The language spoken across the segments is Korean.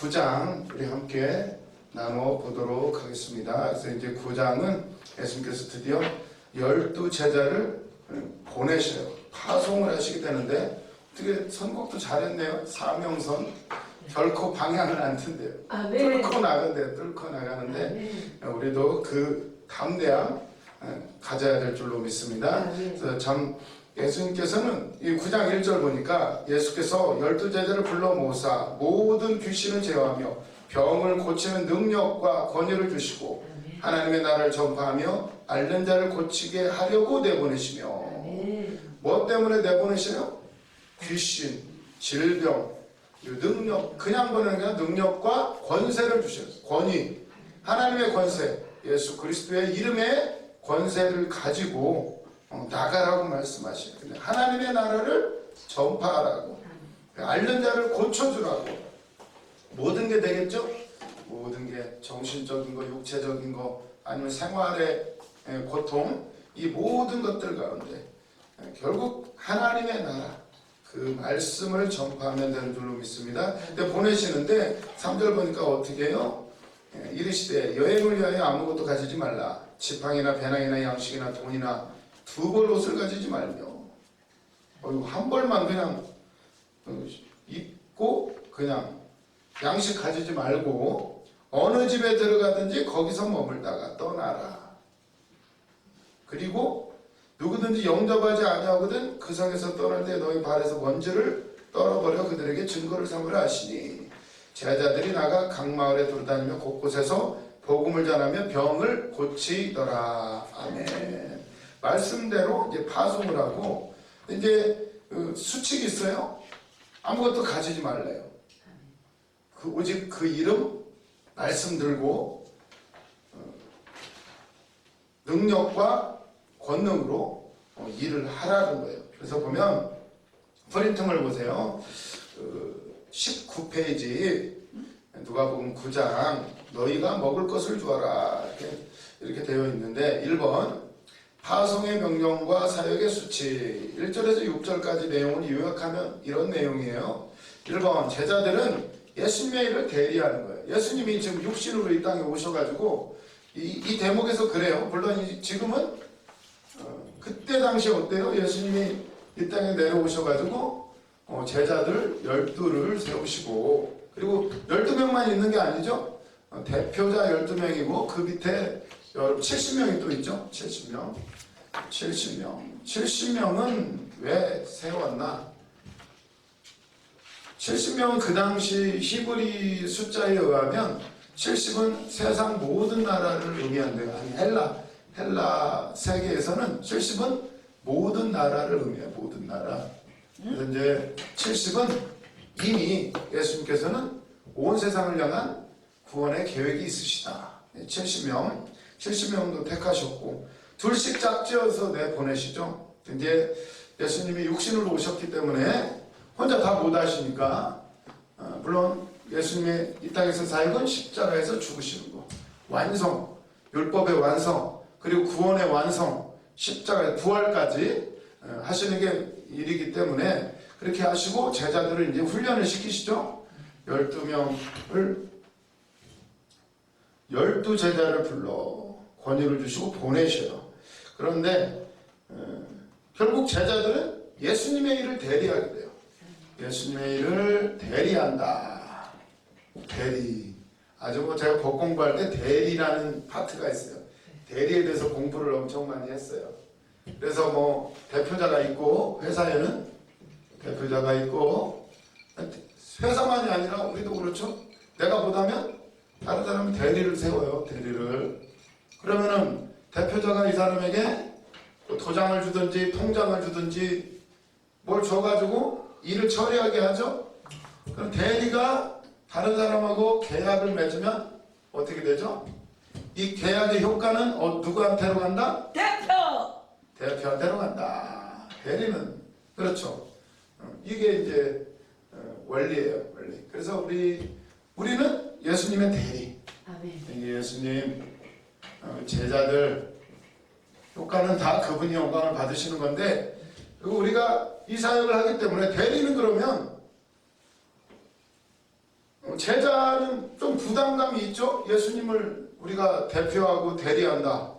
9장 우리 함께 나눠보도록 하겠습니다. 그래서 이제 9장은 예수님께서 드디어 12제자를 보내셔요. 파송을 하시게 되는데 어떻게 선곡도 잘했네요. 사명선 결코 방향을 안 튼대요. 뚫고 나간대요. 뚫고 나가는데 우리도 그 담대함 가져야 될 줄로 믿습니다. 그래서 참 예수님께서는 이 9장 1절 보니까 예수께서 12제자를 불러 모으사 모든 귀신을 제어하며 병을 고치는 능력과 권위를 주시고 하나님의 나라를 전파하며 앓는 자를 고치게 하려고 내보내시며 뭐 때문에 내보내시나요? 귀신, 질병, 능력, 그냥 보내는 게 아니라 능력과 권세를 주셨어요. 권위, 하나님의 권세, 예수 그리스도의 이름의 권세를 가지고 나가라고 말씀하시죠. 근데 하나님의 나라를 전파하라고, 앓는 자를 고쳐주라고. 모든 게 되겠죠? 모든 게 정신적인 거, 육체적인 거, 아니면 생활의 고통, 이 모든 것들 가운데 결국 하나님의 나라, 그 말씀을 전파하면 되는 줄로 믿습니다. 근데 보내시는데 3절 보니까 어떻게 해요? 이르시되 여행을 위하여 아무것도 가지지 말라. 지팡이나 배낭이나 양식이나 돈이나 두 벌 옷을 가지지 말며 한 벌만 그냥 입고 그냥 양식 가지지 말고 어느 집에 들어가든지 거기서 머물다가 떠나라. 그리고 누구든지 영접하지 아니하거든 그 성에서 떠날 때 너희 발에서 먼지를 떨어버려 그들에게 증거를 삼으라 하시니 제자들이 나가 각 마을에 돌아다니며 곳곳에서 복음을 전하며 병을 고치더라. 아멘. 말씀대로 이제 파송을 하고 이제 수칙이 있어요. 아무것도 가지지 말래요. 오직 그 이름 말씀 들고 능력과 권능으로 일을 하라는 거예요. 그래서 보면 프린팅을 보세요. 19페이지 누가복음 9장 너희가 먹을 것을 주어라 이렇게 되어 있는데 1번 파송의 명령과 사역의 수치 1절에서 6절까지 내용을 요약하면 이런 내용이에요. 1번 제자들은 예수님의 일을 대리하는 거예요. 예수님이 지금 육신으로 이 땅에 오셔가지고 이 대목에서 그래요. 물론 지금은 그때 당시에 어때요? 예수님이 이 땅에 내려오셔가지고 제자들 12를 세우시고 그리고 12명만 있는 게 아니죠. 대표자 12명이고 그 밑에 여러분 70명이 또 있죠. 70명은 왜 세웠나? 70명은 그 당시 히브리 숫자에 의하면 70은 세상 모든 나라를 의미한대요. 아니 헬라 세계에서는 70은 모든 나라를 의미해요. 모든 나라. 그래서 이제 70은 이미 예수님께서는 온 세상을 향한 구원의 계획이 있으시다. 70명도 택하셨고 둘씩 짝지어서 내보내시죠. 이제 예수님이 육신으로 오셨기 때문에 혼자 다 못하시니까 물론 예수님의 이 땅에서 사역은 십자가에서 죽으시는 거 완성, 율법의 완성 그리고 구원의 완성, 십자가의 부활까지 하시는 게 일이기 때문에 그렇게 하시고 제자들을 이제 훈련을 시키시죠. 12제자를 불러 권위를 주시고 보내셔요. 그런데 결국 제자들은 예수님의 일을 대리하게 돼요. 예수님의 일을 대리한다. 대리. 아주 제가 법 공부할 때 대리라는 파트가 있어요. 대리에 대해서 공부를 엄청 많이 했어요. 그래서 대표자가 있고 회사에는 대표자가 있고 회사만이 아니라 우리도 그렇죠. 내가 못하면 다른 사람은 대리를 세워요. 대리를. 그러면은 대표자가 이 사람에게 도장을 주든지 통장을 주든지 뭘 줘가지고 일을 처리하게 하죠. 그럼 대리가 다른 사람하고 계약을 맺으면 어떻게 되죠? 이 계약의 효과는 누구한테로 간다? 대표한테로 간다. 대리는 그렇죠. 이게 이제 원리예요. 원리. 그래서 우리는 예수님의 대리. 아멘. 예수님 제자들 효과는 다 그분이 영광을 받으시는 건데 그리고 우리가 이 사역을 하기 때문에 대리는 그러면 제자는 좀 부담감이 있죠? 예수님을 우리가 대표하고 대리한다.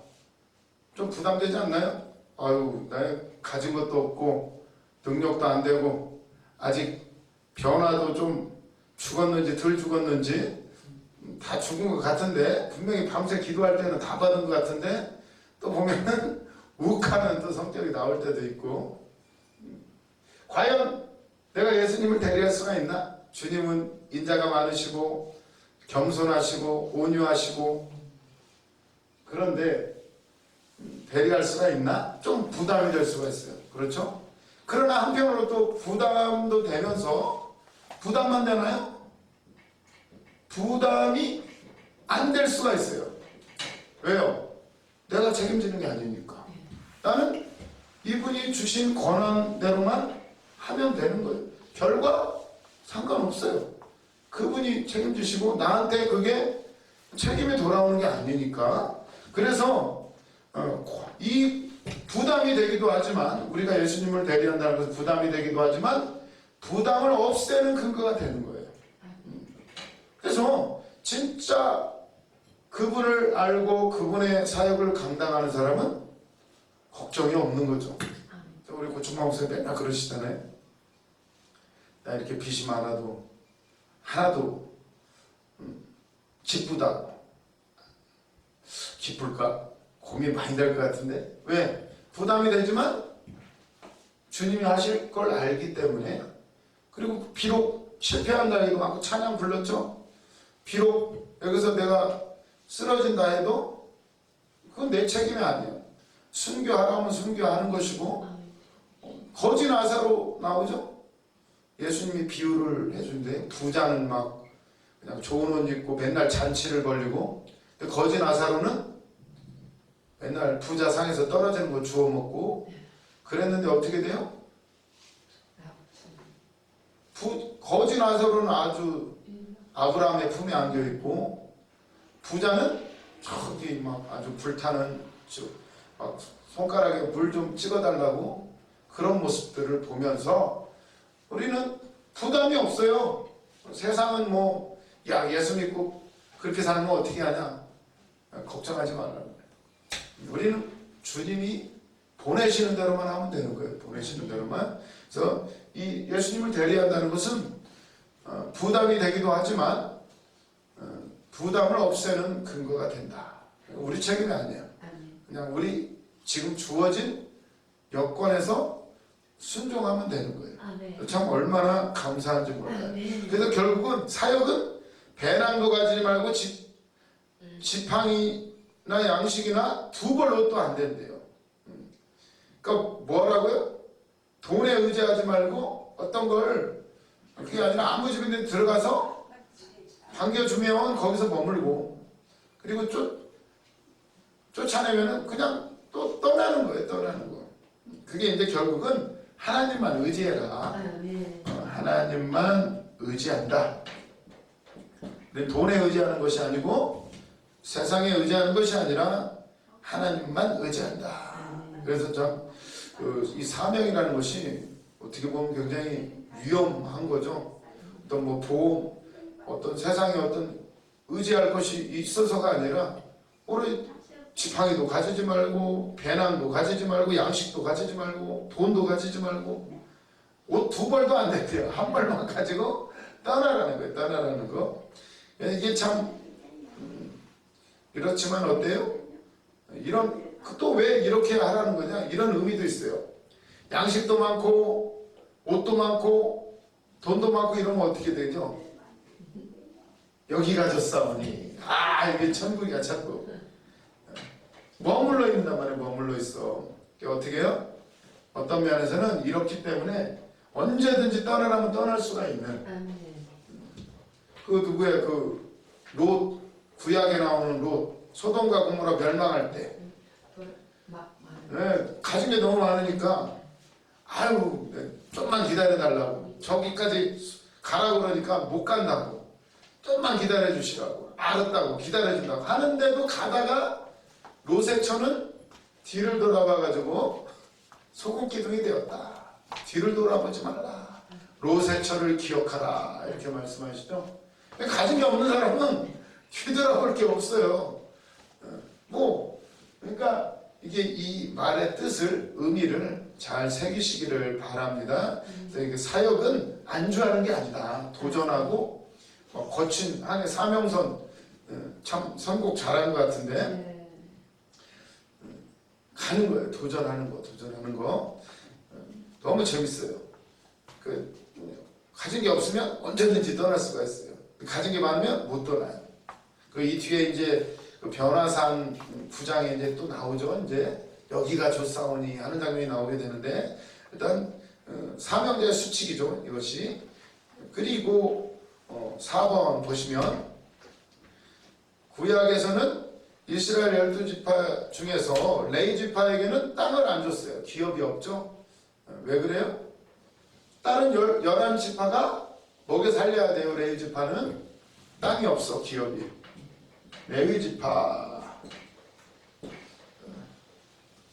좀 부담되지 않나요? 아유, 나 가진 것도 없고 능력도 안 되고 아직 변화도 좀 죽었는지 덜 죽었는지 다 죽은 것 같은데, 분명히 밤새 기도할 때는 다 받은 것 같은데, 또 보면은 욱하는 또 성격이 나올 때도 있고. 과연 내가 예수님을 대리할 수가 있나? 주님은 인자가 많으시고 겸손하시고 온유하시고, 그런데 대리할 수가 있나? 좀 부담이 될 수가 있어요. 그렇죠? 그러나 한편으로 또 부담도 되면서, 부담만 되나요? 부담이 안 될 수가 있어요. 왜요? 내가 책임지는 게 아니니까. 나는 이분이 주신 권한대로만 하면 되는 거예요. 결과 상관없어요. 그분이 책임지시고 나한테 그게 책임이 돌아오는 게 아니니까. 그래서 이 부담이 되기도 하지만, 우리가 예수님을 대리한다는 것은 부담이 되기도 하지만 부담을 없애는 근거가 되는 거예요. 그래서 진짜 그분을 알고 그분의 사역을 감당하는 사람은 걱정이 없는 거죠. 우리 고충마 목사님 맨날 그러시잖아요. 나 이렇게 빚이 많아도 하나도 기쁘다. 기쁠까? 고민 많이 될 것 같은데. 왜? 부담이 되지만 주님이 하실 걸 알기 때문에. 그리고 비록 실패한다 해도 많고, 찬양 불렀죠? 비록 여기서 내가 쓰러진다 해도 그건 내 책임이 아니에요. 순교하라면 순교하는 것이고, 거지 나사로 나오죠? 예수님이 비유를 해준대. 부자는 막 그냥 좋은 옷 입고 맨날 잔치를 벌리고, 거지 나사로는 맨날 부자 상에서 떨어지는 거 주워 먹고 그랬는데 어떻게 돼요? 거지 나사로는 아주 아브라함의 품에 안겨 있고, 부자는 저기 막 아주 불타는 막 손가락에 물 좀 찍어달라고 그런 모습들을 보면서 우리는 부담이 없어요. 세상은 뭐, 야, 예수 믿고 그렇게 살면 어떻게 하냐? 걱정하지 말라고. 우리는 주님이 보내시는 대로만 하면 되는 거예요. 보내시는 대로만. 그래서 이 예수님을 대리한다는 것은 부담이 되기도 하지만 부담을 없애는 근거가 된다. 우리 책임이 아니에요. 그냥 우리 지금 주어진 여건에서 순종하면 되는 거예요. 참 얼마나 감사한지 몰라요. 그래서 결국은 사역은 배낭도 가지지 말고 지팡이나 양식이나 두 벌로도 안 된대요. 그러니까 뭐라고요? 돈에 의지하지 말고 어떤 걸, 그게 아니라 아무 집인데 들어가서 반겨주면 거기서 머물고, 그리고 쫓아내면은 그냥 또 떠나는 거예요. 떠나는 거. 그게 이제 결국은 하나님만 의지해라. 하나님만 의지한다. 돈에 의지하는 것이 아니고 세상에 의지하는 것이 아니라 하나님만 의지한다. 그래서 참 이 사명이라는 것이 어떻게 보면 굉장히 위험한 거죠. 어떤 뭐 보험, 어떤 세상에 어떤 의지할 것이 있어서가 아니라, 오히려 지팡이도 가지지 말고 배낭도 가지지 말고 양식도 가지지 말고 돈도 가지지 말고 옷 두 벌도 안 된대요. 한 벌만 가지고 떠나라는 거예요. 떠나라는 거. 이게 참 이렇지만 어때요? 이런, 또 왜 이렇게 하라는 거냐? 이런 의미도 있어요. 양식도 많고 옷도 많고 돈도 많고 이러면 어떻게 되죠? 여기 가졌사오니, 이게 천국이야. 천국. 머물러 있는단 말이에요. 머물러 있어. 어떻게 해요? 어떤 면에서는 이렇기 때문에 언제든지 떠나라면 떠날 수가 있는. 그 누구야? 그 롯, 구약에 나오는 롯, 소돔과 고모라 멸망할 때, 가진 게 너무 많으니까 좀만 기다려달라고, 저기까지 가라고 그러니까 못 간다고, 좀만 기다려 주시라고, 알았다고 기다려준다고 하는데도 가다가 롯의 처는 뒤를 돌아봐가지고 소금 기둥이 되었다. 뒤를 돌아보지 말라. 롯의 처를 기억하라. 이렇게 말씀하시죠. 가진 게 없는 사람은 뒤돌아볼 게 없어요. 그러니까 이게 이 말의 뜻을, 의미를 잘 새기시기를 바랍니다. 그래서 사역은 안주하는 게 아니다. 도전하고 거친 한해 사명선, 참 선곡 잘하는 것 같은데 가는 거예요. 도전하는 거 너무 재밌어요. 가진 게 없으면 언제든지 떠날 수가 있어요. 가진 게 많으면 못 떠나요. 이 뒤에 이제 변화산 9장에 이제 또 나오죠. 이제 여기가 좋사오니 하는 장면이 나오게 되는데, 일단 사명자의 수칙이죠, 이것이. 그리고 4번 보시면 구약에서는 이스라엘 12지파 중에서 레위 지파에게는 땅을 안 줬어요. 기업이 없죠. 왜 그래요? 다른 11지파가 먹여 살려야 돼요. 레위 지파는 땅이 없어, 기업이. 레위 지파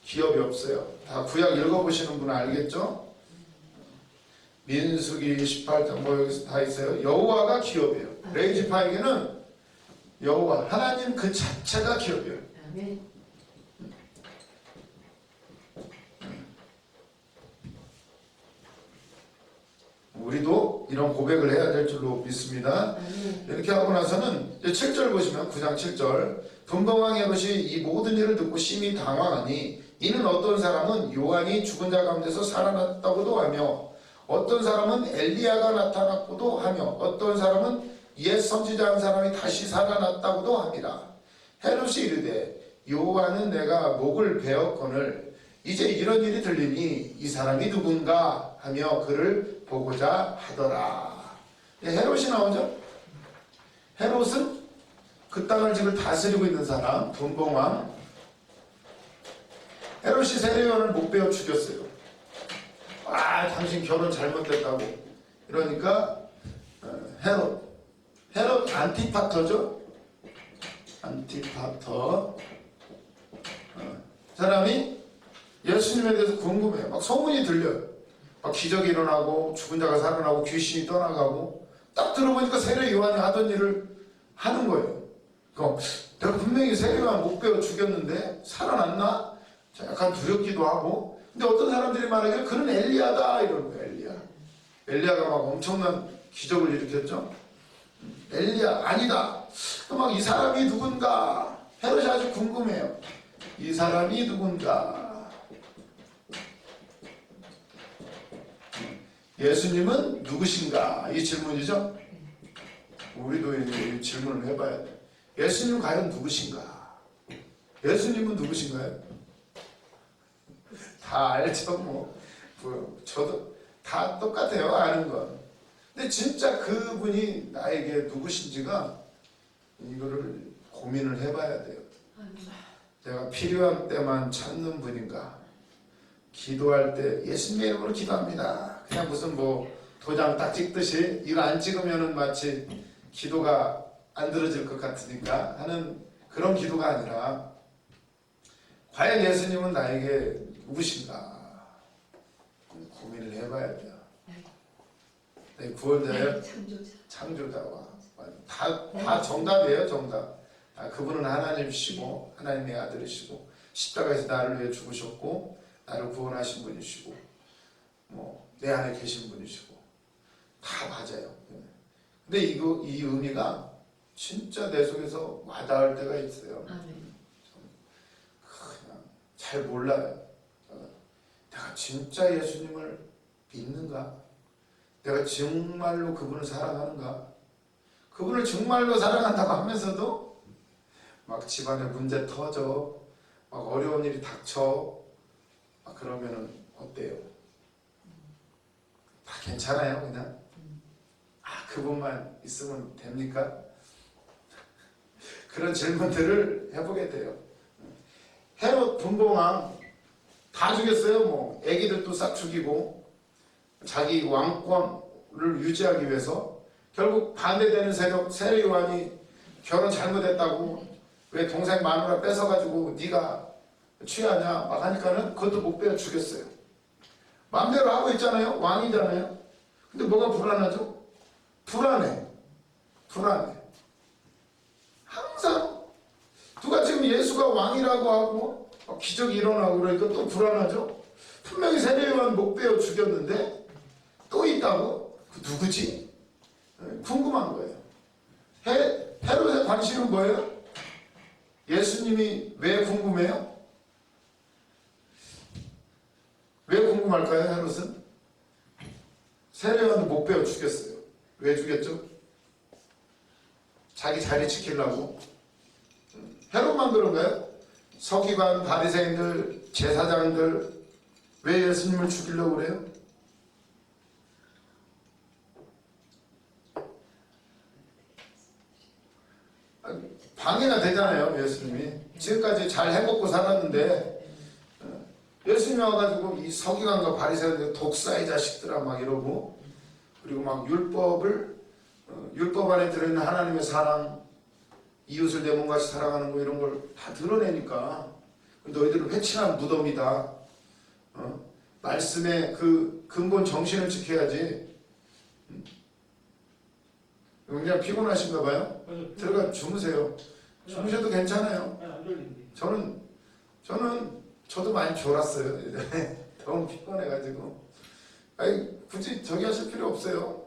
기업이 없어요. 다 구약 읽어보시는 분은 알겠죠? 민수기 18장 여기서 다 있어요. 여호와가 기업이에요. 레위 지파에게는 여호와 하나님 그 자체가 기업이에요. 우리도 이런 고백을 해야 될 줄로 믿습니다. 이렇게 하고 나서는 7절 보시면 9장 7절 분봉왕 헤롯이 이 모든 일을 듣고 심히 당황하니 이는 어떤 사람은 요한이 죽은 자 가운데서 살아났다고도 하며 어떤 사람은 엘리야가 나타났고도 하며 어떤 사람은 옛 선지자 한 사람이 다시 살아났다고도 합니다. 헤롯이 이르되 요한은 내가 목을 베었거늘 이제 이런 일이 들리니 이 사람이 누군가 하며 그를 보고자 하더라. 헤롯이 나오죠. 헤롯은 그 땅을 지금 다스리고 있는 사람, 분봉왕. 헤롯이 세례요한을 못 베어 죽였어요. 당신 결혼 잘못됐다고. 이러니까 헤롯 안티파터죠. 안티파터 사람이 예수님에 대해서 궁금해요. 막 소문이 들려요. 막 기적이 일어나고 죽은 자가 살아나고 귀신이 떠나가고, 딱 들어보니까 세례 요한이 하던 일을 하는 거예요. 그러니까 내가 분명히 세례 요한 못 베어 죽였는데 살아났나? 약간 두렵기도 하고. 근데 어떤 사람들이 말하기를 그는 엘리야다 이러는 거예요. 엘리야가 막 엄청난 기적을 일으켰죠. 엘리야 아니다. 막 이 사람이 누군가 헤롯이 아주 궁금해요. 이 사람이 누군가. 예수님은 누구신가? 이 질문이죠. 우리도 이 질문을 해봐야 돼. 예수님은 과연 누구신가? 예수님은 누구신가요? 다 알죠. 저도 다 똑같아요, 아는 건. 근데 진짜 그분이 나에게 누구신지가 이거를 고민을 해봐야 돼요. 내가 필요한 때만 찾는 분인가? 기도할 때 예수님의 이름으로 기도합니다. 그냥 무슨 도장 딱 찍듯이 이거 안 찍으면은 마치 기도가 안 들어질 것 같으니까 하는 그런 기도가 아니라, 과연 예수님은 나에게 누구신가 고민을 해봐야 돼요. 네, 구원자예요. 창조자와 다 정답이에요. 정답. 그분은 하나님이시고 하나님의 아들이시고 십자가에서 나를 위해 죽으셨고 나를 구원하신 분이시고 내 안에 계신 분이시고 다 맞아요. 근데 이 의미가 진짜 내 속에서 와닿을 때가 있어요. 그냥 잘 몰라요. 내가 진짜 예수님을 믿는가? 내가 정말로 그분을 사랑하는가? 그분을 정말로 사랑한다고 하면서도 막 집안에 문제 터져, 막 어려운 일이 닥쳐, 막 그러면은 어때요? 다 괜찮아요, 그냥? 그분만 있으면 됩니까? 그런 질문들을 해보게 돼요. 헤롯 분봉왕 다 죽였어요. 애기들도 싹 죽이고 자기 왕권을 유지하기 위해서 결국 반대되는 세력 세례 요한이 결혼 잘못했다고 왜 동생 마누라 뺏어가지고 네가 취하냐 막 하니까는 그것도 못 빼어 죽였어요. 마음대로 하고 있잖아요. 왕이잖아요. 근데 뭐가 불안하죠? 불안해. 불안해. 항상 누가 지금 예수가 왕이라고 하고 기적이 일어나고 그러니까 또 불안하죠. 분명히 세례요한 목 베어 죽였는데 또 있다고? 그 누구지? 궁금한 거예요. 헤롯의 관심은 뭐예요? 예수님이 왜 궁금해요? 왜 궁금할까요? 헤롯은? 세례요한도 목 베어 죽였어요. 왜 죽였죠? 자기 자리 지키려고. 헤롯만 그런가요? 서기관, 바리새인들, 제사장들 왜 예수님을 죽이려고 그래요? 방해가 되잖아요. 예수님이 지금까지 잘 해먹고 살았는데 예수님이 와가지고 이 서기관과 바리새인들 독사의 자식들아 막 이러고, 그리고 막 율법 안에 들어있는 하나님의 사랑, 이웃을 내 몸같이 사랑하는 거 이런 걸 다 드러내니까 너희들은 회칠한 무덤이다. 말씀의 그 근본 정신을 지켜야지. 굉장히 피곤하신가 봐요. 들어가 주무세요. 주무셔도 괜찮아요. 저도 많이 졸았어요. 너무 피곤해가지고. 아니, 굳이 저기 하실 필요 없어요.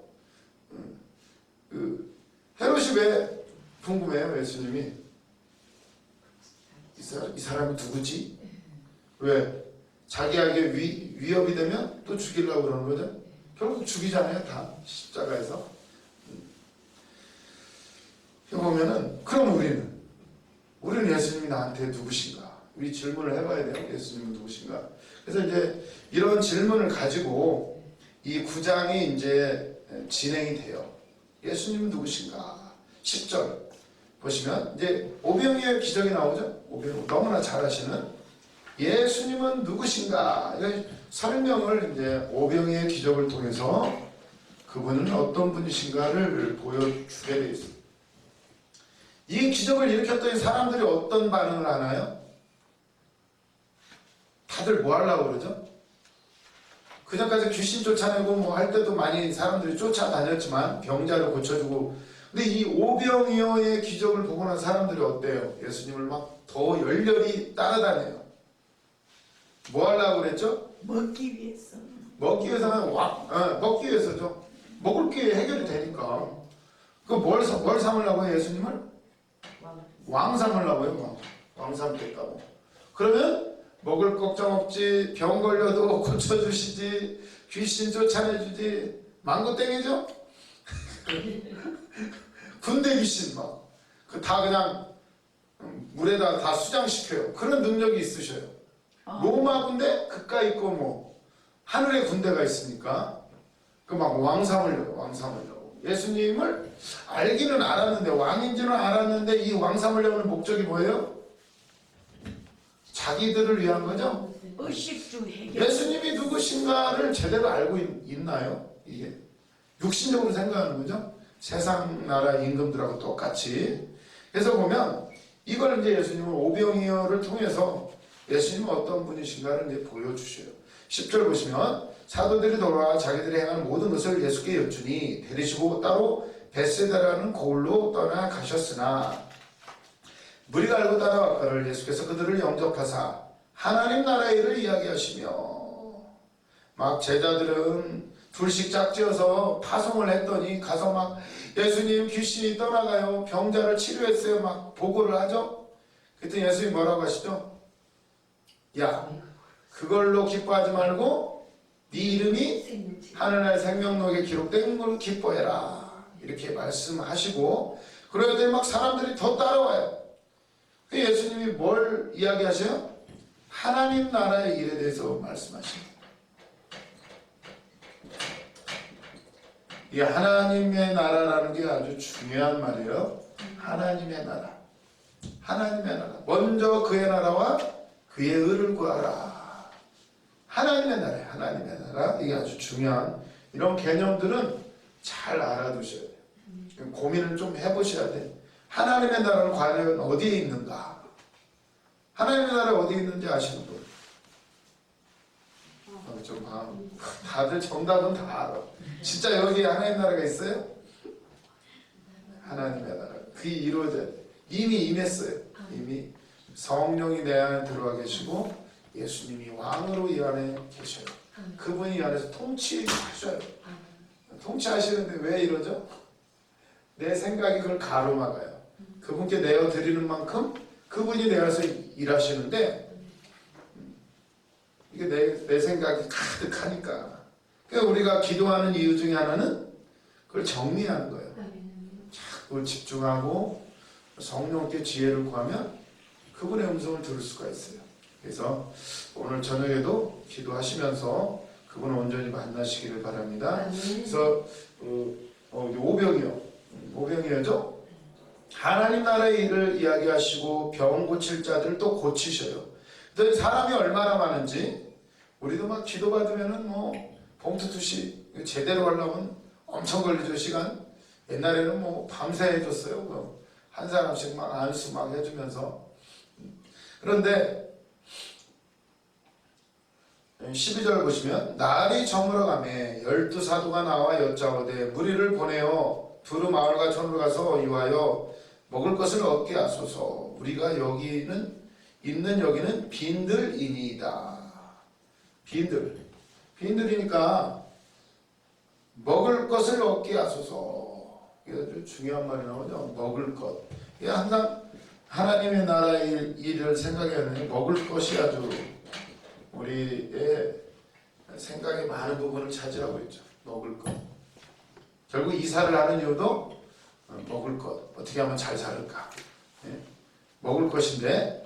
헤롯이 왜 궁금해요, 예수님이? 이 사람이 누구지? 왜? 자기에게 위협이 되면 또 죽이려고 그러는 거죠? 결국 죽이잖아요, 다. 십자가에서. 보면은, 그럼 우리는 예수님이 나한테 누구신가? 우리 질문을 해봐야 돼요. 예수님은 누구신가? 그래서 이제 이런 질문을 가지고 이 9장이 이제 진행이 돼요. 예수님은 누구신가? 10절 보시면 이제 오병이어의 기적이 나오죠. 오병이어 너무나 잘 아시는 예수님은 누구신가? 설명을 이제 오병이어의 기적을 통해서 그분은 어떤 분이신가를 보여주게 되어 있습니다. 이 기적을 일으켰더니 사람들이 어떤 반응을 하나요? 다들 뭐 하려고 그러죠? 그전까지 귀신 쫓아내고 뭐 할 때도 많이 사람들이 쫓아다녔지만 병자를 고쳐주고, 근데 이 오병이어의 기적을 보고 난 사람들이 어때요? 예수님을 막 더 열렬히 따라다녀요. 뭐 하려고 그랬죠? 먹기 위해서. 먹기 위해서는 먹기 위해서죠. 먹을 게 해결이 되니까. 그 뭘 삼으려고 해요, 예수님을? 왕 삼으려고요. 왕 삼겠다고. 그러면 먹을 걱정 없지, 병 걸려도 고쳐주시지, 귀신 쫓아내주지, 망고땡이죠? 군대 귀신 막 다 그냥 물에다 다 수장시켜요. 그런 능력이 있으셔요. 로마 군대 그까 있고 뭐 하늘의 군대가 있으니까 그 막 왕 삼으려고. 예수님을 알기는 알았는데, 왕인지는 알았는데 이 왕 삼으려는 목적이 뭐예요? 자기들을 위한 거죠? 의식주 해결. 예수님이 누구신가를 제대로 알고 있나요? 이게 육신적으로 생각하는 거죠? 세상 나라 임금들하고 똑같이. 그래서 보면 이걸 이제 예수님은 오병이어를 통해서 예수님은 어떤 분이신가를 이제 보여주셔요. 10절 보시면 사도들이 돌아와 자기들이 행한 모든 것을 예수께 여쭈니 데리시고 따로 벳세다라는 고을로 떠나 가셨으나 무리가 알고 따라왔거늘 예수께서 그들을 영접하사 하나님 나라의 일을 이야기하시며, 막 제자들은 둘씩 짝지어서 파송을 했더니 가서 막 예수님 귀신이 떠나가요, 병자를 치료했어요, 막 보고를 하죠. 그랬더니 예수님이 뭐라고 하시죠? 야, 그걸로 기뻐하지 말고 네 이름이 하늘나라의 생명록에 기록된 걸 기뻐해라, 이렇게 말씀하시고, 그러더니 막 사람들이 더 따라와요. 예수님이 뭘 이야기하셔요? 하나님 나라의 일에 대해서 말씀하십니다. 이 하나님의 나라라는 게 아주 중요한 말이에요. 하나님의 나라. 하나님의 나라. 먼저 그의 나라와 그의 의를 구하라. 하나님의 나라예요. 하나님의 나라. 이게 아주 중요한, 이런 개념들은 잘 알아두셔야 돼요. 고민을 좀 해보셔야 돼요. 하나님의 나라는 과연 어디에 있는가? 하나님의 나라 어디에 있는지 아시는 분? 다들 정답은 다 알아. 진짜 여기 하나님 나라가 있어요? 하나님의 나라. 그게 이루어져야 돼. 이미 임했어요. 이미 성령이 내 안에 들어와 계시고 예수님이 왕으로 이 안에 계셔요. 그분이 이 안에서 통치하셔요. 통치하시는데 왜 이러죠? 내 생각이 그걸 가로막아요. 그분께 내어드리는 만큼 그분이 내 안에서 일하시는데 이게 내 생각이 가득하니까. 그러니까 우리가 기도하는 이유 중에 하나는 그걸 정리하는 거예요. 그걸 집중하고 성령께 지혜를 구하면 그분의 음성을 들을 수가 있어요. 그래서 오늘 저녁에도 기도하시면서 그분을 온전히 만나시기를 바랍니다. 그래서 오병이어죠. 하나님 나라의 일을 이야기하시고 병 고칠 자들을 또 고치셔요. 그랬더니 사람이 얼마나 많은지 우리도 막 기도받으면은 뭐 봉투투시 제대로 하려면 엄청 걸리죠. 시간. 옛날에는 뭐 밤새 해줬어요. 한 사람씩 막 안수 막 해주면서. 그런데 12절 보시면 날이 저물어가매 12사도가 나와 여짜오되 무리를 보내어 두루 마을과 촌으로 가서 이와여 먹을 것을 얻게 하소서. 우리가 여기는 빈들이니이다. 빈들이니까 먹을 것을 얻게 하소서. 이게 아주 중요한 말이 나오죠. 먹을 것. 이게 항상 하나님의 나라의 일을 생각하는 먹을 것이 아주 우리의 생각의 많은 부분을 차지하고 있죠. 먹을 것. 결국 이사를 하는 이유도 먹을 것. 어떻게 하면 잘 살을까. 먹을 것인데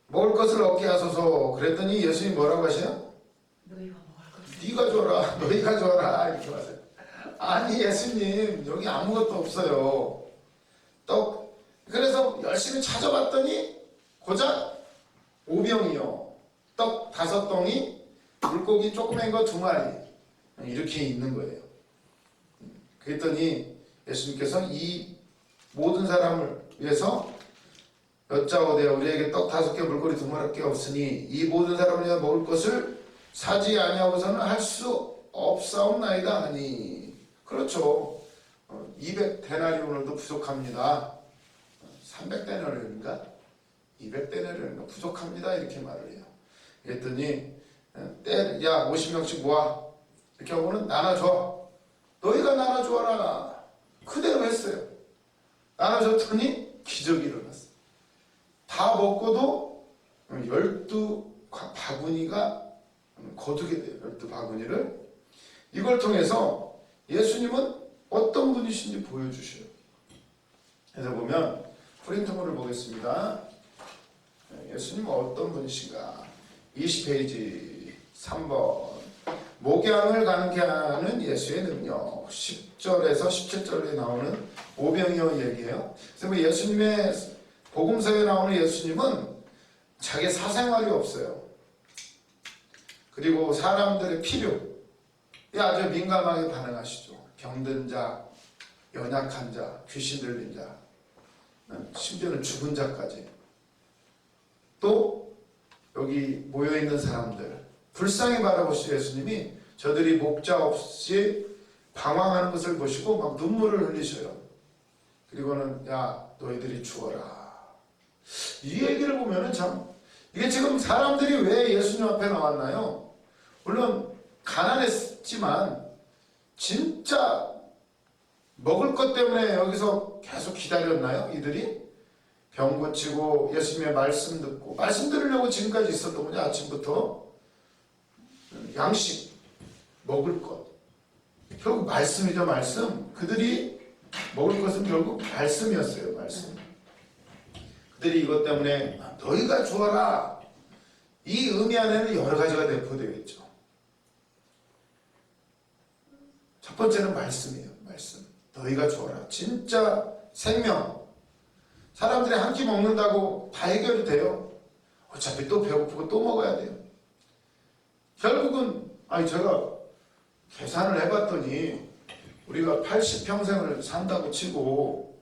먹을 것을 얻게 하소서. 그랬더니 예수님이 뭐라고 하셔요? 너희가 먹을 것을 네가 줘라. 너희가 줘라. 이렇게 하세요. 아니 예수님 여기 아무것도 없어요. 떡. 그래서 열심히 찾아봤더니 고작 5병이요. 떡 5덩이, 물고기 조그만 거 2마리 이렇게 있는 거예요. 그랬더니 예수님께서 이 모든 사람을 위해서 여짜오되 우리에게 떡 5개 물고기 2마리밖에 없으니 이 모든 사람을 위해 먹을 것을 사지 아니하고서는 할 수 없사옵나이다 하니. 그렇죠. 200데나리온도 부족합니다. 300데나리온인가? 200데나리온인가 부족합니다. 이렇게 말을 해요. 그랬더니 야 50명씩 모아. 이렇게 하고는 나눠줘. 너희가 나눠줘라. 그대로 했어요. 나눠줬더니 기적이 일어났어요. 다 먹고도 12바구니가 거두게 돼요. 12바구니를. 이걸 통해서 예수님은 어떤 분이신지 보여주셔요. 그래서 보면 프린트물을 보겠습니다. 예수님은 어떤 분이신가. 20페이지 3번 목양을 가능케 하는 예수의 능력. 10절에서 17절에 나오는 오병이어 얘기예요. 그래서 예수님의 복음서에 나오는 예수님은 자기 사생활이 없어요. 그리고 사람들의 필요에 아주 민감하게 반응하시죠. 병든 자, 연약한 자, 귀신 들린 자, 심지어는 죽은 자까지. 또 여기 모여있는 사람들 불쌍히 바라보시는 예수님이 저들이 목자 없이 방황하는 것을 보시고 막 눈물을 흘리셔요. 그리고는 야 너희들이 죽어라. 이 얘기를 보면은 참 이게 지금 사람들이 왜 예수님 앞에 나왔나요? 물론 가난했지만 진짜 먹을 것 때문에 여기서 계속 기다렸나요? 이들이 병 고치고 예수님의 말씀 듣고 말씀 들으려고 지금까지 있었던 거죠. 아침부터 양식 먹을 것 결국 말씀이죠. 말씀. 그들이 먹을 것은 결국 말씀이었어요. 말씀. 그들이 이것 때문에 너희가 주어라. 이 의미 안에는 여러 가지가 내포되어 있죠. 첫 번째는 말씀이에요. 말씀. 너희가 주어라. 진짜 생명. 사람들이 한 끼 먹는다고 다 해결이 돼요. 어차피 또 배고프고 또 먹어야 돼요. 결국은 제가 계산을 해봤더니 우리가 80평생을 산다고 치고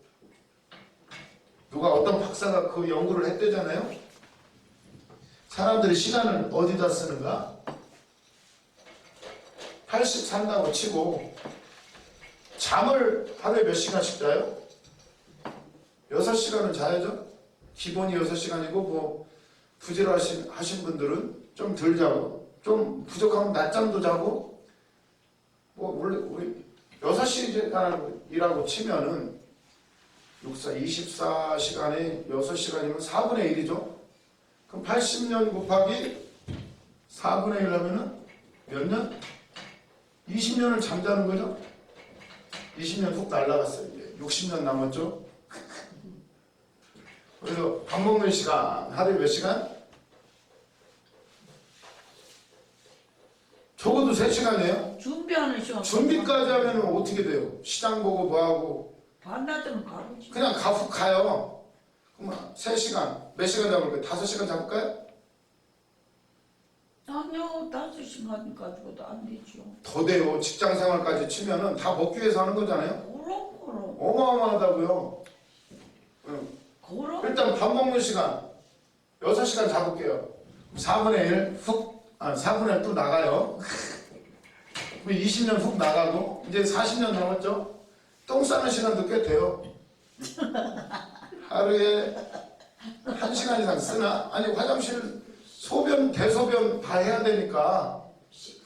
누가 어떤 박사가 그 연구를 했대잖아요. 사람들이 시간을 어디다 쓰는가? 80 산다고 치고 잠을 하루에 몇 시간씩 자요? 6시간은 자야죠. 기본이 6시간이고 뭐 부지런하신 분들은 좀 덜 자고 좀 부족하면 낮잠도 자고 뭐 우리 6시간 일하고 치면은 24시간에 6시간이면 4분의 1이죠. 그럼 80년 곱하기 4분의 1 하면은 몇 년? 20년을 잠자는 거죠. 20년 훅 날라갔어요. 이제 60년 남았죠. 그래서 밥 먹는 시간 하루에 몇 시간? 적어도 3시간이에요. 준비하는 시간. 준비까지 하면 어떻게 돼요? 시장 보고 뭐하고 반나절은 가루지. 그냥 훅 가요. 그럼 3시간 몇 시간 잡을까요? 5시간 잡을까요? 아니요, 5시간 가지고도 안 되죠. 더 돼요. 직장생활까지 치면은 다 먹기 위해서 하는 거잖아요. 그럼. 어마어마하다고요. 응. 그럼. 일단 밥 먹는 시간 6시간 잡을게요. 4분의 1 4분의 1 또 나가요. 20년 훅 나가고 이제 40년 남았죠. 똥 싸는 시간도 꽤 돼요. 하루에 1시간 이상 쓰나? 아니 화장실 소변 대소변 다 해야 되니까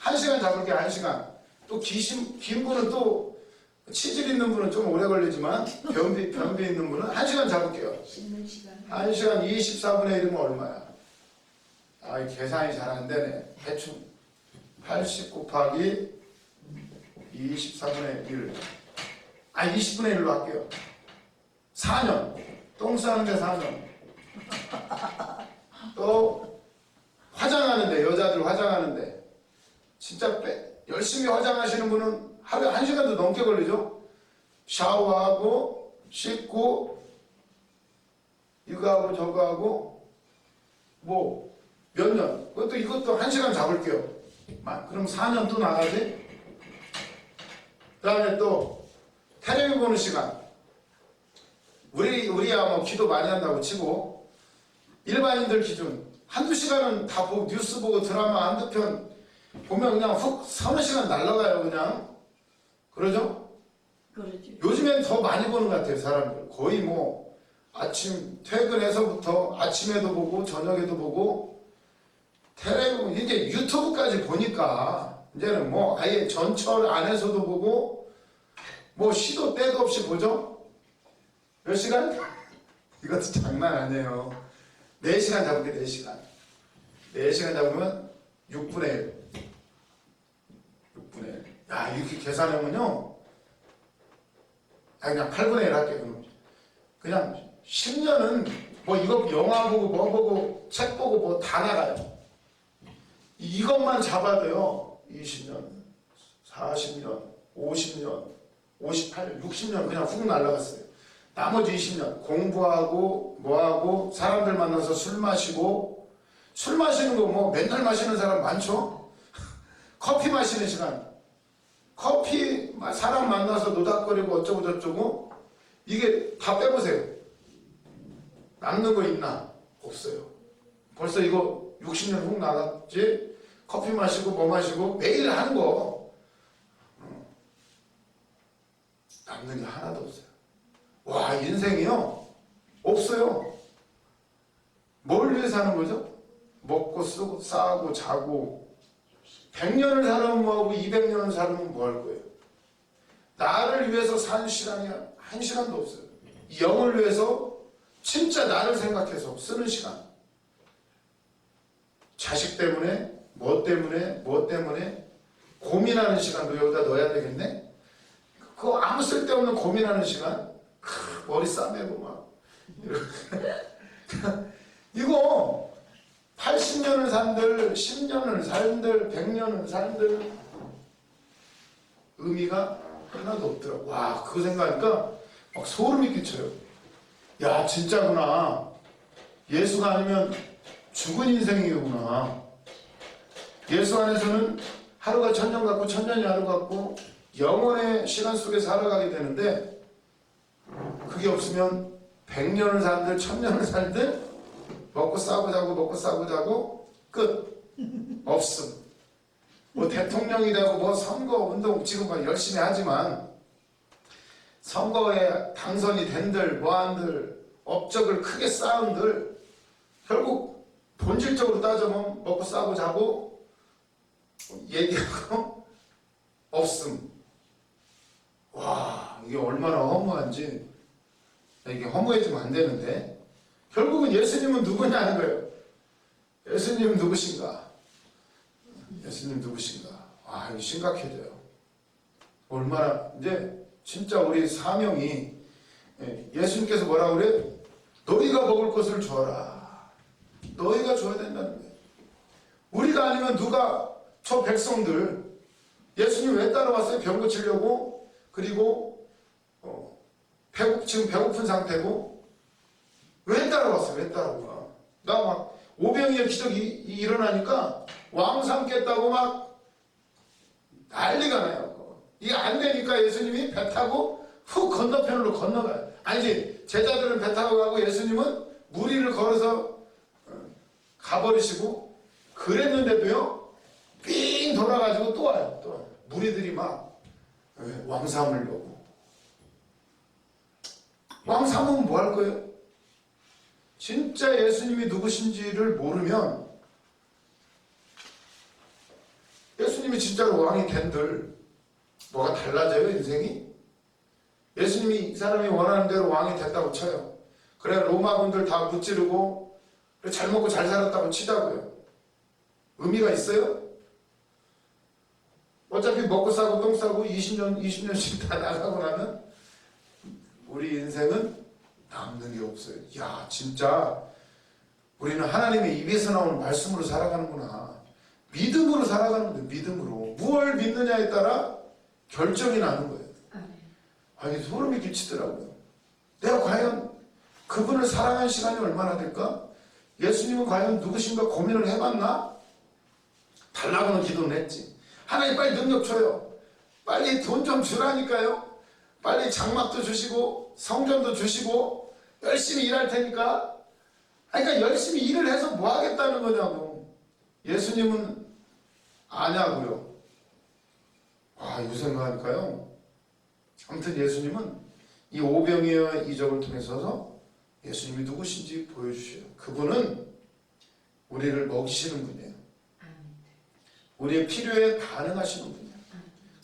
1시간 잡을게요. 1시간. 또 긴 분은 또 치질 있는 분은 좀 오래 걸리지만 변비 있는 분은 1시간 잡을게요. 씻는 시간. 1시간 24분의 1이면 얼마야? 아, 계산이 잘 안 되네. 대충 80 곱하기 24분의 1. 20분의 1로 할게요. 4년. 똥 싸는데 4년. 또 화장하는데, 여자들 화장하는데 진짜 열심히 화장하시는 분은 하루에 1시간도 넘게 걸리죠. 샤워하고 씻고 이거 하고 저거 하고 뭐 몇 년. 이것도 1시간 잡을게요. 그럼 4년 또 나가지. 그 다음에 또 텔레비 보는 시간. 우리야 뭐 기도 많이 한다고 치고 일반인들 기준 한두 시간은 다 보고 뉴스 보고 드라마 한두 편 보면 그냥 훅 서너 시간 날라가요. 그냥 그러죠? 그러지. 요즘엔 더 많이 보는 것 같아요. 사람들 거의 뭐 아침 퇴근해서부터 아침에도 보고 저녁에도 보고 텔레비 이제 유튜브까지 보니까 이제는 뭐 아예 전철 안에서도 보고 뭐 시도 때도 없이 보죠. 몇 시간? 이것도 장난 아니에요. 4시간 잡을게. 4시간 4시간 잡으면 6분의 1 6분의 1 야, 이렇게 계산하면요 그냥 8분의 1 할게요. 그냥 10년은 뭐 이거 영화 보고 뭐 보고 책 보고 뭐 다 나가요. 이것만 잡아도요 20년 40년 50년 58년 60년 그냥 훅 날라갔어요. 나머지 20년 공부하고 뭐하고 사람들 만나서 술 마시고 술 마시는 거 뭐 맨날 마시는 사람 많죠. 커피 마시는 시간 커피 사람 만나서 노닥거리고 어쩌고 저쩌고 이게 다 빼보세요. 남는 거 있나? 없어요. 벌써 이거 60년 훅 나갔지. 커피 마시고 뭐 마시고 매일 하는 거 남는 게 하나도 없어요. 와, 인생이요 없어요. 뭘 위해 사는 거죠? 먹고 쓰고 싸고 자고 100년을 살면 뭐하고 200년을 살면 뭐 할 거예요? 나를 위해서 산 시간이 1시간도 없어요. 영을 위해서 진짜 나를 생각해서 쓰는 시간. 자식 때문에 뭐 때문에 고민하는 시간도 여기다 넣어야 되겠네. 그거 아무 쓸데없는 고민하는 시간 머리 싸매고 막 이거 80년을 산들 10년을 산들 100년을 산들 의미가 하나도 없더라고. 와, 그거 생각하니까 막 소름이 끼쳐요. 야, 진짜구나. 예수가 아니면 죽은 인생이구나. 예수 안에서는 하루가 천년 같고 천년이 하루 같고 영원의 시간 속에 살아가게 되는데 그게 없으면 100년을 살들 1000년을 살들 먹고 싸고 자고 끝. 없음. 뭐 대통령이 되고 뭐 선거 운동 지금 막 열심히 하지만 선거에 당선이 된들 뭐한들 업적을 크게 쌓은들 결국 본질적으로 따져보면 먹고 싸고 자고 얘기하고 없음. 와, 이게 얼마나 허무한지. 이게 허무해지면 안 되는데 결국은 예수님은 누구냐는 거예요. 예수님은 누구신가? 예수님 누구신가? 아, 이거 심각해져요. 얼마나 이제 진짜 우리 사명이 예수님께서 뭐라고 그래? 너희가 먹을 것을 줘라. 너희가 줘야 된다는 거예요. 우리가 아니면 누가 저 백성들 예수님 왜 따라왔어요? 병 고치려고. 그리고 지금 배고픈 상태고 왜 따라왔어요? 왜 따라와? 나 막 오병이의 기적이 일어나니까 왕 삼겠다고 막 난리가 나요. 이게 안 되니까 예수님이 배 타고 훅 건너편으로 건너가요. 아니지, 제자들은 배 타고 가고 예수님은 무리를 걸어서 가버리시고 그랬는데도요 삥 돌아가지고 또 와요. 또 와요. 무리들이 막 왕 삼으려고. 왕 삼으면 뭐 할 거예요? 진짜 예수님이 누구신지를 모르면 예수님이 진짜로 왕이 된들 뭐가 달라져요 인생이? 예수님이 이 사람이 원하는 대로 왕이 됐다고 쳐요. 그래 로마군들 다 무찌르고 그래, 잘 먹고 잘 살았다고 치자고요. 의미가 있어요? 어차피 먹고 싸고 똥 싸고 20년씩 다 나가고 나면 우리 인생은 남는 게 없어요. 야, 진짜 우리는 하나님의 입에서 나오는 말씀으로 살아가는구나. 믿음으로 살아가는 거예요. 믿음으로. 무엇을 믿느냐에 따라 결정이 나는 거예요. 아니, 소름이 끼치더라고요. 내가 과연 그분을 사랑하는 시간이 얼마나 될까? 예수님은 과연 누구신가 고민을 해봤나? 달라고는 기도는 했지. 하나님 빨리 능력 줘요. 빨리 돈 좀 주라니까요. 빨리 장막도 주시고 성전도 주시고 열심히 일할 테니까. 그러니까 열심히 일을 해서 뭐 하겠다는 거냐고. 예수님은 아냐고요. 와, 이 생각하니까요. 아무튼 예수님은 이 오병이어의 이적을 통해서 예수님이 누구신지 보여주셔요. 그분은 우리를 먹이시는 분이에요. 우리의 필요에 반응하시는 분이에요.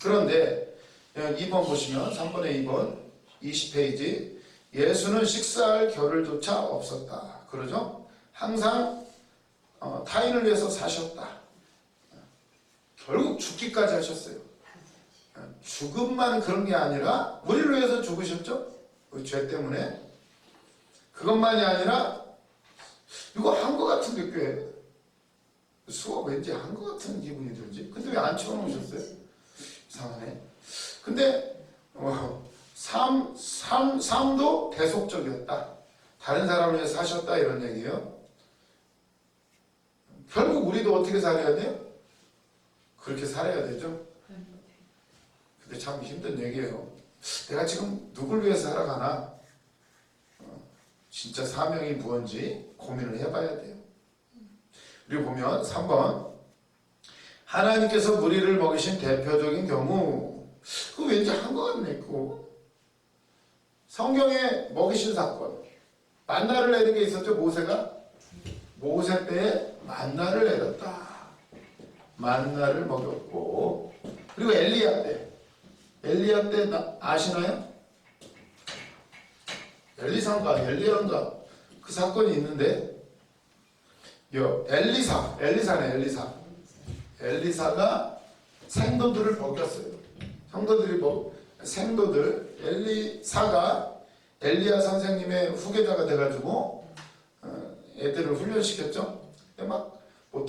그런데 2번 보시면 3번에 2번 20페이지 예수는 식사할 겨를조차 없었다. 그러죠? 항상 타인을 위해서 사셨다. 결국 죽기까지 하셨어요. 죽음만 그런 게 아니라 우리를 위해서 죽으셨죠? 그 죄 때문에. 그것만이 아니라 이거 한 것 같은데 꽤 수업 왠지 한 것 같은 기분이 들지? 근데 왜 안 채워놓으셨어요? 이상하네. 근데 삶도 대속적이었다. 다른 사람을 위해 사셨다 이런 얘기예요. 결국 우리도 어떻게 살아야 돼요? 그렇게 살아야 되죠. 근데 참 힘든 얘기예요. 내가 지금 누굴 위해서 살아가나? 진짜 사명이 무엇인지 고민을 해봐야 돼요. 그리고 보면 3번 하나님께서 무리를 먹이신 대표적인 경우 그거 왠지 한 것 같네. 그거 성경에 먹이신 사건 만나를 내린 게 있었죠. 모세가 모세 때에 만나를 내렸다. 만나를 먹였고 그리고 엘리야 때 아시나요? 엘리야인가 그 사건이 있는데 엘리사가 생도들을 먹였어요. 생도들 엘리사가 엘리야 선생님의 후계자가 돼가지고 애들을 훈련시켰죠. 근데 뭐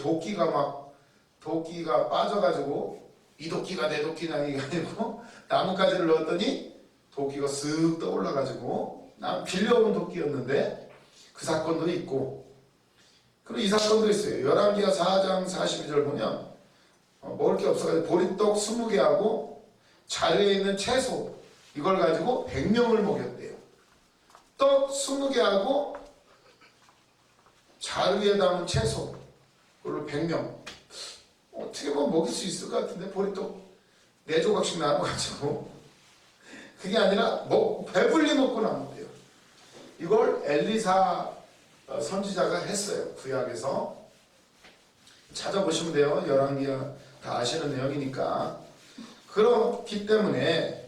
도끼가 빠져가지고 이 도끼가 내 도끼냐 이게 아니고 나뭇가지를 넣었더니 도끼가 쓱 떠올라가지고 난 빌려온 도끼였는데 그 사건도 있고 그리고 이 사건도 있어요. 열왕기하 4장 42절 보면 먹을 게 없어가지고 보리떡 20개하고 자리에 있는 채소 이걸 가지고 100명을 먹였대요. 떡 20개하고 자루에 담은 채소 그걸로 100명 어떻게 보면 먹일 수 있을 것 같은데 보리떡 4조각씩 나눠가지고 그게 아니라 배불리 먹고 남는데요. 이걸 엘리사 선지자가 했어요. 구약에서 찾아보시면 돼요. 열왕기야 다 아시는 내용이니까. 그렇기 때문에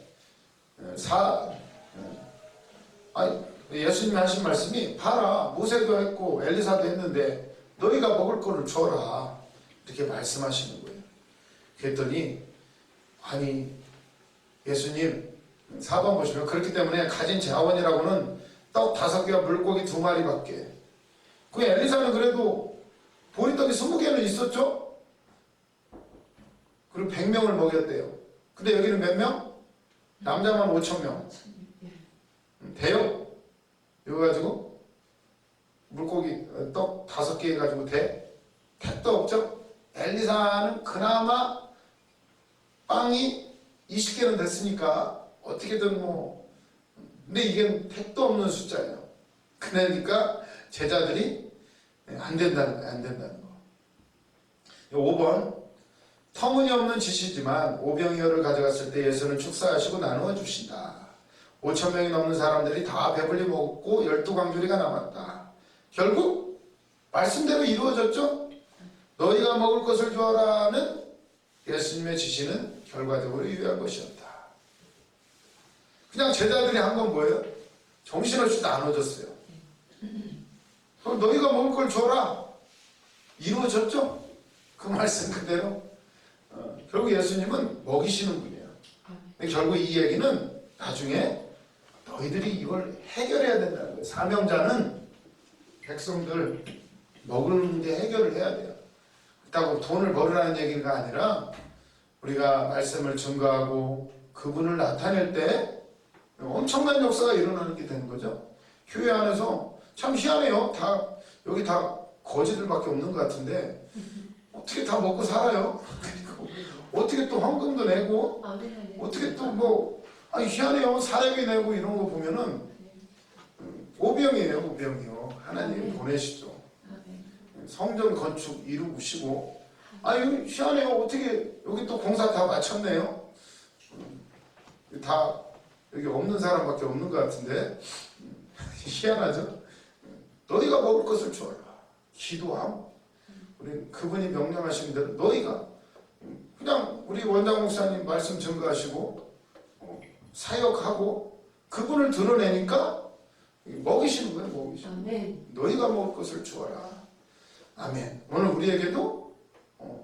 예수님이 하신 말씀이 봐라, 모세도 했고 엘리사도 했는데 너희가 먹을 거를 줘라, 이렇게 말씀하시는 거예요. 그랬더니 아니 예수님, 4번 보시면 그렇기 때문에 가진 자원이라고는 떡 5개와 물고기 2마리밖에. 그 엘리사는 그래도 보리떡이 20개는 있었죠. 그리고 100명을 먹였대요. 근데 여기는 몇 명? 남자만 5,000명. 돼요? 이거 가지고 물고기 떡 5개 가지고 돼? 택도 없죠? 엘리사는 그나마 빵이 20개는 됐으니까 어떻게든 근데 이게 택도 없는 숫자예요. 그러니까 제자들이 안 된다는 거예요. 안 된다는 거. 5번, 터무니없는 짓이지만 오병이어를 가져갔을 때 예수는 축사하시고 나누어 주신다. 5,000명이 넘는 사람들이 다 배불리 먹고 12광주리가 남았다. 결국 말씀대로 이루어졌죠? 너희가 먹을 것을 주어라는 예수님의 지시는 결과적으로 유효한 것이었다. 그냥 제자들이 한 건 뭐예요? 정신없이 나눠줬어요. 그럼 너희가 먹을 걸 줘라. 이루어졌죠? 그 말씀 그대로. 결국 예수님은 먹이시는 분이에요. 결국 이 얘기는 나중에 너희들이 이걸 해결해야 된다는 거예요. 사명자는 백성들 먹는데 해결을 해야 돼요. 그렇다고 돈을 벌으라는 얘기가 아니라 우리가 말씀을 증거하고 그분을 나타낼 때 엄청난 역사가 일어나는 게 되는 거죠. 교회 안에서 참 희한해요. 여기 다 거지들밖에 없는 것 같은데 어떻게 다 먹고 살아요? 그리고 어떻게 또 헌금도 내고 어떻게 또 희한해요. 사례비 내고 이런 거 보면은 오병이에요. 오병이요. 하나님 보내시죠. 성전 건축 이루시고 희한해요. 어떻게 여기 또 공사 다 마쳤네요. 다 여기 없는 사람밖에 없는 것 같은데 희한하죠. 너희가 먹을 것을 주어라. 기도함. 우리 그분이 명령하신 대로 너희가 그냥 우리 원장 목사님 말씀 증거하시고 사역하고 그분을 드러내니까 먹이시는 거예요. 먹이시는 거예요. 너희가 먹을 것을 주어라. 아멘. 오늘 우리에게도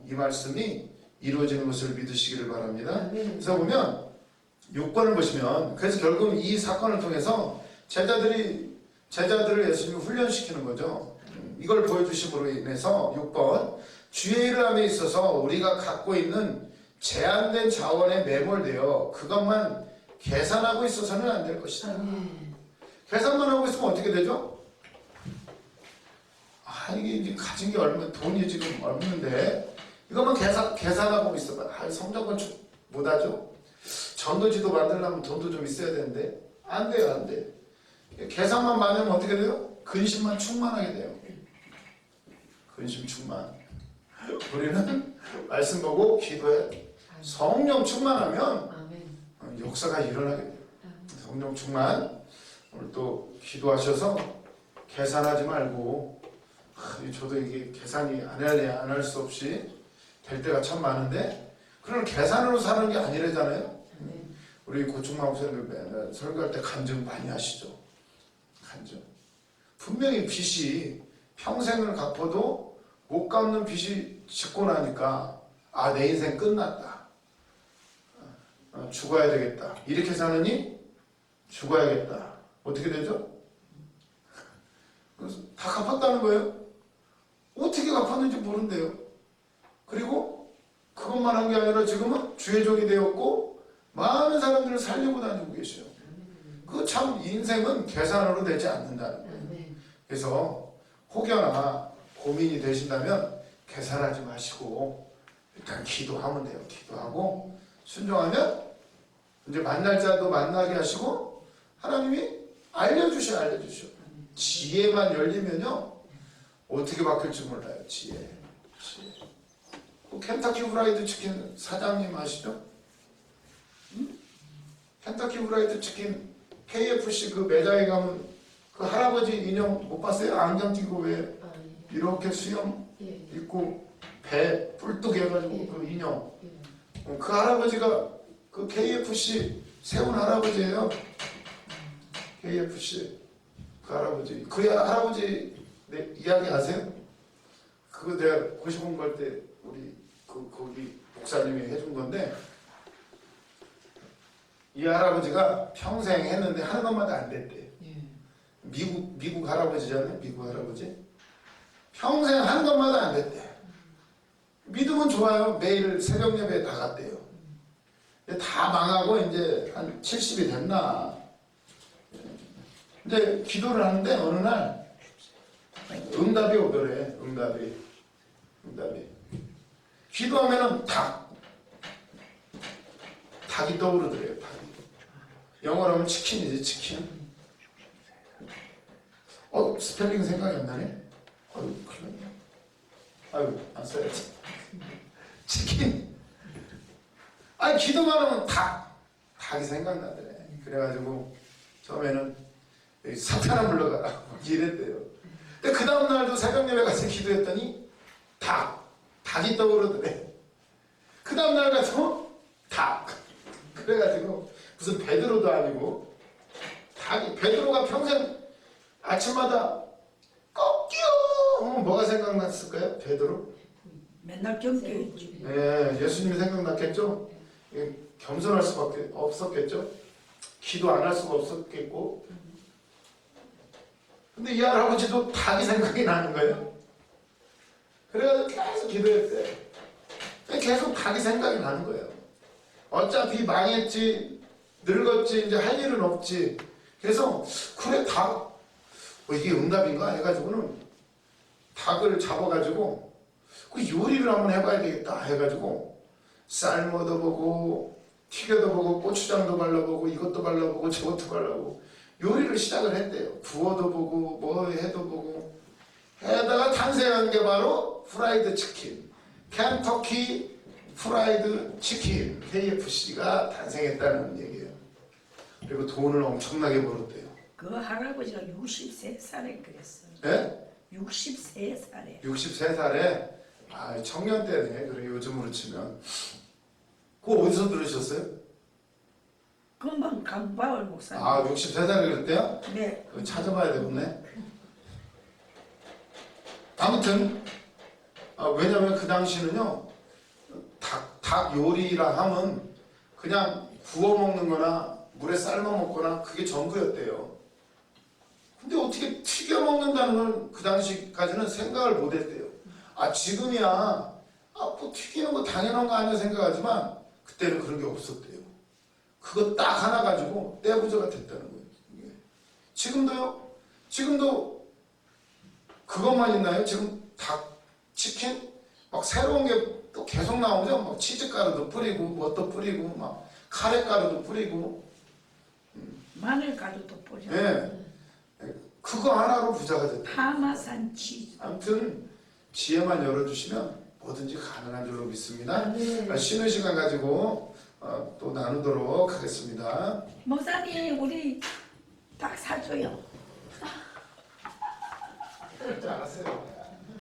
이 말씀이 이루어지는 것을 믿으시기를 바랍니다. 그래서 보면 6번을 보시면 그래서 결국 이 사건을 통해서 제자들을 예수님이 훈련시키는 거죠. 이걸 보여주심으로 인해서 6번, 주의 일을 함에 있어서 우리가 갖고 있는 제한된 자원에 매몰되어 그것만 계산하고 있어서는 안 될 것이다. 계산만 하고 있으면 어떻게 되죠? 이게 가진 게 돈이 지금 없는데 이것만 계산하고 있어봐. 성전 건축 못하죠? 전도지도 만들려면 돈도 좀 있어야 되는데 안 돼요. 안 돼. 계산만 많이 하면 어떻게 돼요? 근심만 충만하게 돼요. 근심 충만. 우리는 말씀 보고 기도해. 성령 충만하면 역사가 일어나게 돼요. 성령 충만. 오늘 또 기도하셔서 계산하지 말고 저도 이게 계산이 안 할 수 없이 될 때가 참 많은데 그런 계산으로 사는 게 아니래잖아요. 우리 고충마 목사님 맨날 설교할 때 간증 많이 하시죠. 간증. 분명히 빚이 평생을 갚아도 못 갚는 빚이 짓고 나니까 내 인생 끝났다. 죽어야 되겠다. 이렇게 사느니 죽어야겠다. 어떻게 되죠? 그래서 다 갚았다는 거예요. 어떻게 갚았는지 모른대요. 그리고 그것만 한 게 아니라 지금은 주의 종이 되었고 많은 사람들을 살리고 다니고 계셔요. 그 참 인생은 계산으로 되지 않는다는 거예요. 그래서 혹여나 고민이 되신다면 계산하지 마시고 일단 기도하면 돼요. 기도하고 순종하면 이제 만날 자도 만나게 하시고 하나님이 알려주셔. 지혜만 열리면요 어떻게 바뀔지 몰라요. 지혜. 켄터키 프라이드 치킨 사장님 아시죠? 켄터키 프라이드 치킨 KFC 그 매장에 가면 그 할아버지 인형 못 봤어요? 안경 끼고 왜 아, 예. 이렇게 수염 예. 있고 배 뿔뚝 해가지고 예. 그 인형 예. 그 할아버지가 그 KFC 세운 할아버지예요. KFC 그 할아버지 그 할아버지 네, 이야기 아세요? 그거 내가 고시원 갈 때 우리 거기 목사님이 해준 건데 이 할아버지가 평생 했는데 하는 것마다 안 됐대. 예. 미국 할아버지잖아요. 미국 할아버지 평생 하는 것마다 안 됐대. 믿으면 좋아요. 매일 새벽 예배에 나갔대요. 다 망하고 이제 한 70이 됐나. 근데 기도를 하는데 어느 날 응답이 오더래. 응답이. 기도하면은 닭이 떠오르더래요. 닭이. 영어로 하면 치킨이지 치킨. 스펠링 생각이 안 나네. 안 써야지. 치킨. 기도만 하면 닭이 생각나더래. 그래가지고 처음에는 여기 사탄아 불러가라 이랬대요. 근데 그 다음날도 새벽 예배 가서 기도했더니 닭이 떠오르더래. 그 다음날 가서 닭. 그래가지고 무슨 베드로도 아니고 베드로가 평생 아침마다 꺾여 뭐가 생각났을까요? 베드로? 맨날 경계했죠. 네, 예수님이 생각났겠죠? 겸손할 수밖에 없었겠죠? 기도 안 할 수가 없었겠고. 근데 이 할아버지도 닭이 생각이 나는 거예요. 그래가지고 계속 기도했대. 계속 닭이 생각이 나는 거예요. 어차피 망했지, 늙었지, 이제 할 일은 없지. 그래서 그래 이게 응답인가 해가지고는 닭을 잡아가지고 그 요리를 한번 해봐야 되겠다 해가지고 삶아도 보고 튀겨도 보고 고추장도 발라보고 이것도 발라보고 저것도 발라보고 요리를 시작을 했대요. 구워도 보고 뭐 해도 보고 해다가 탄생한 게 바로 프라이드 치킨, 켄터키 프라이드 치킨 KFC가 탄생했다는 얘기예요. 그리고 돈을 엄청나게 벌었대요. 그 할아버지가 63살에 그랬어요. 네? 63살에. 63살에 청년 때네. 그래 요즘으로 치면. 그거 어디서 들으셨어요? 금방 강바울 목사님. 63살에 그랬대요? 네. 그거 찾아봐야 되겠네. 아무튼 왜냐면 그 당시는요 닭 요리라 하면 그냥 구워 먹는 거나 물에 삶아 먹거나 그게 전부였대요. 근데 어떻게 튀겨 먹는다는 건 그 당시까지는 생각을 못 했대요. 지금이야 뭐 튀기는 거 당연한 거 아니야 생각하지만 그때는 그런 게 없었대요. 그거 딱 하나 가지고 떼부자가 됐다는 거예요. 이게. 지금도 그것만 있나요? 지금 닭, 치킨 막 새로운 게 또 계속 나오죠. 막 치즈가루도 뿌리고 뭣도 뿌리고 막 카레가루도 뿌리고 마늘가루도 뿌려. 네. 그거 하나로 부자가 됐다. 파마산 치즈. 아무튼 지혜만 열어주시면 뭐든지 가능한 줄로 믿습니다. 네. 쉬는 시간 가지고 또 나누도록 하겠습니다. 목사님 우리 닭 사줘요. 알았어요.